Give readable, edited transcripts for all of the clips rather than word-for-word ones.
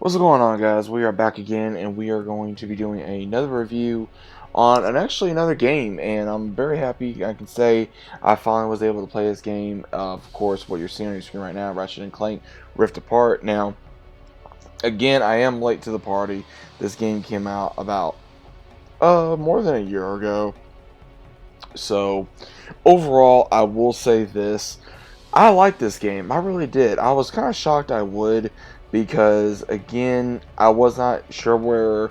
What's going on, guys? We are back again, and we are going to be doing another review on actually another game, and I'm very happy I can say I finally was able to play this game. Of course, what you're seeing on your screen right now, Ratchet and Clank Rift Apart. Now, again, I am late to the party. This game came out about more than a year ago. So, overall, I will say this. I like this game. I really did. I was kind of shocked I would because, again, I was not sure where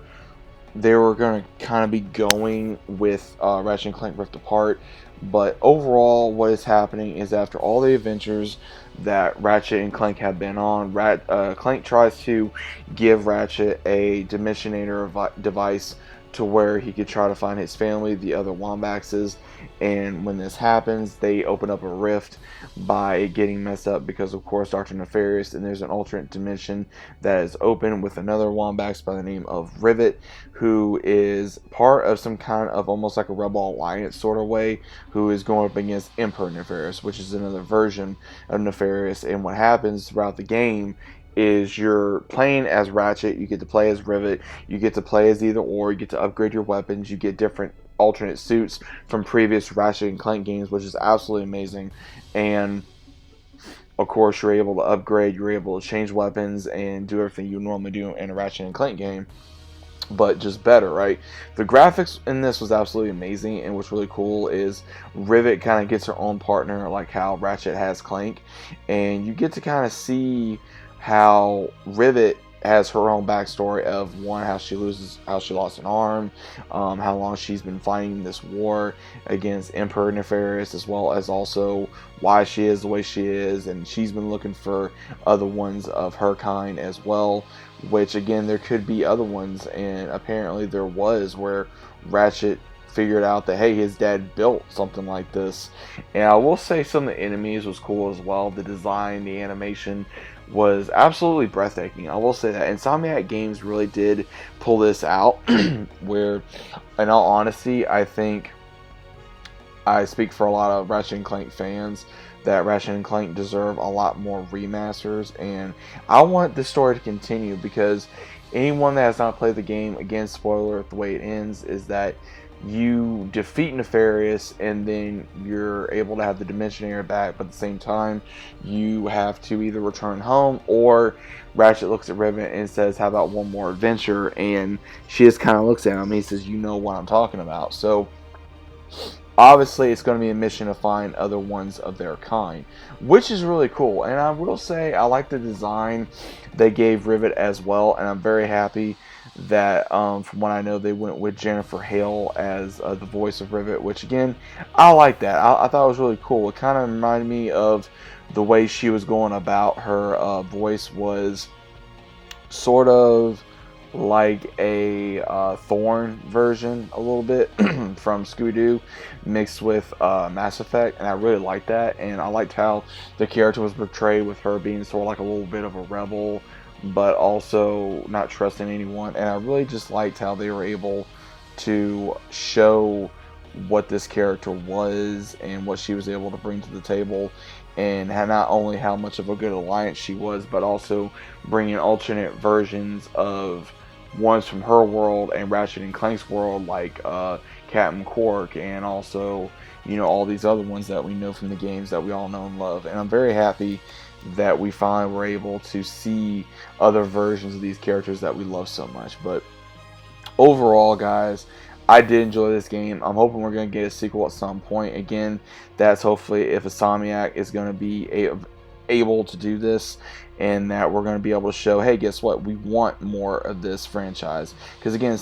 they were going to kind of be going with Ratchet and Clank Rift Apart. But overall, what is happening is after all the adventures that Ratchet and Clank have been on, Clank tries to give Ratchet a Dimensionator device to where he could try to find his family, the other Wombaxes. And when this happens, they open up a rift by it getting messed up because, of course, Dr. Nefarious, and there's an alternate dimension that is open with another Wombax by the name of Rivet, who is part of some kind of almost like a Rebel Alliance sort of way, who is going up against Emperor Nefarious, which is another version of Nefarious. And what happens throughout the game is you're playing as Ratchet, you get to play as Rivet, you get to play as either or, you get to upgrade your weapons, you get different alternate suits from previous Ratchet and Clank games, which is absolutely amazing. And of course, you're able to upgrade, you're able to change weapons and do everything you normally do in a Ratchet and Clank game, but just better, right? The graphics in this was absolutely amazing, and what's really cool is Rivet kind of gets her own partner, like how Ratchet has Clank, and you get to kind of see how Rivet has her own backstory of one, how she lost an arm, how long she's been fighting this war against Emperor Nefarious, as well as also why she is the way she is, and she's been looking for other ones of her kind as well, which again, there could be other ones, and apparently there was, where Ratchet figured out that, hey, his dad built something like this. And I will say some of the enemies was cool as well. The design, the animation was absolutely breathtaking. I will say that Insomniac Games really did pull this out where, in all honesty, I think I speak for a lot of Ratchet and Clank fans that Ratchet and Clank deserve a lot more remasters, and I want this story to continue because anyone that has not played the game, again, spoiler, the way it ends is that you defeat Nefarious and then you're able to have the Dimensionator back, but at the same time you have to either return home, or Ratchet looks at Rivet and says, how about one more adventure? And she just kind of looks at him and he says, you know what I'm talking about. So obviously it's going to be a mission to find other ones of their kind, which is really cool. And I will say I like the design they gave Rivet as well, and I'm very happy that from what I know they went with Jennifer Hale as the voice of Rivet, which again, I like that. I thought it was really cool. It kind of reminded me of the way she was going about her voice was sort of like a Thorn version a little bit from Scooby-Doo mixed with Mass Effect, and I really liked that. And I liked how the character was portrayed with her being sort of like a little bit of a rebel, but also not trusting anyone. And I really just liked how they were able to show what this character was and what she was able to bring to the table, and not only how much of a good alliance she was, but also bringing alternate versions of ones from her world and Ratchet and Clank's world, like Captain Quark, and also, you know, all these other ones that we know from the games that we all know and love. And I'm very happy that we finally were able to see other versions of these characters that we love so much. But overall, guys, I did enjoy this game. I'm hoping we're going to get a sequel at some point. Again, that's hopefully if Insomniac is going to be able to do this, and that we're going to be able to show, hey, guess what? We want more of this franchise. Because again,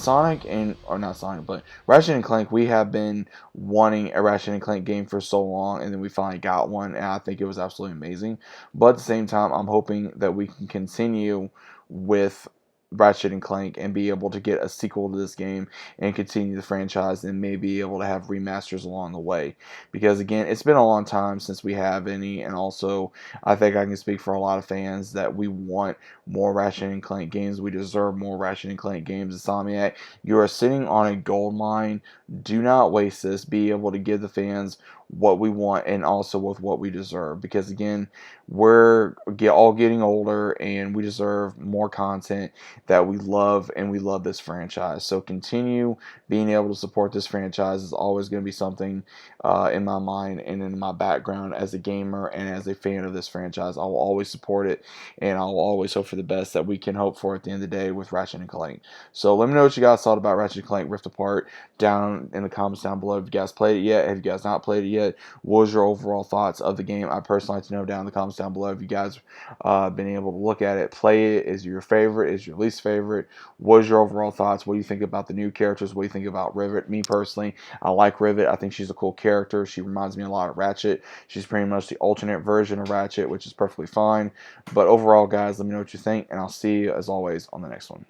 Ratchet and Clank, we have been wanting a Ratchet and Clank game for so long, and then we finally got one, and I think it was absolutely amazing. But at the same time, I'm hoping that we can continue with Ratchet and Clank and be able to get a sequel to this game and continue the franchise, and maybe be able to have remasters along the way, because again, it's been a long time since we have any. And also, I think I can speak for a lot of fans that we want more Ratchet and Clank games. We deserve more Ratchet and Clank games. Insomniac, you are sitting on a gold mine. Do not waste this. Be able to give the fans what we want and also with what we deserve. Because again, we're all getting older and we deserve more content that we love, and we love this franchise. So continue being able to support this franchise is always going to be something in my mind and in my background as a gamer and as a fan of this franchise. I will always support it, and I'll always hope for the best that we can hope for at the end of the day with Ratchet and Clank. So let me know what you guys thought about Ratchet and Clank Rift Apart down in the comments down below. Have you guys played it yet? Have you guys not played it yet? What was your overall thoughts of the game? I personally like to know down in the comments down below. If you guys been able to look at it, play it, is it your favorite, is it your least favorite? What is your overall thoughts? What do you think about the new characters? What do you think about Rivet? Me personally, I like Rivet. I think she's a cool character. She reminds me a lot of Ratchet. She's pretty much the alternate version of Ratchet, which is perfectly fine. But overall, guys, let me know what you think, and I'll see you as always on the next one.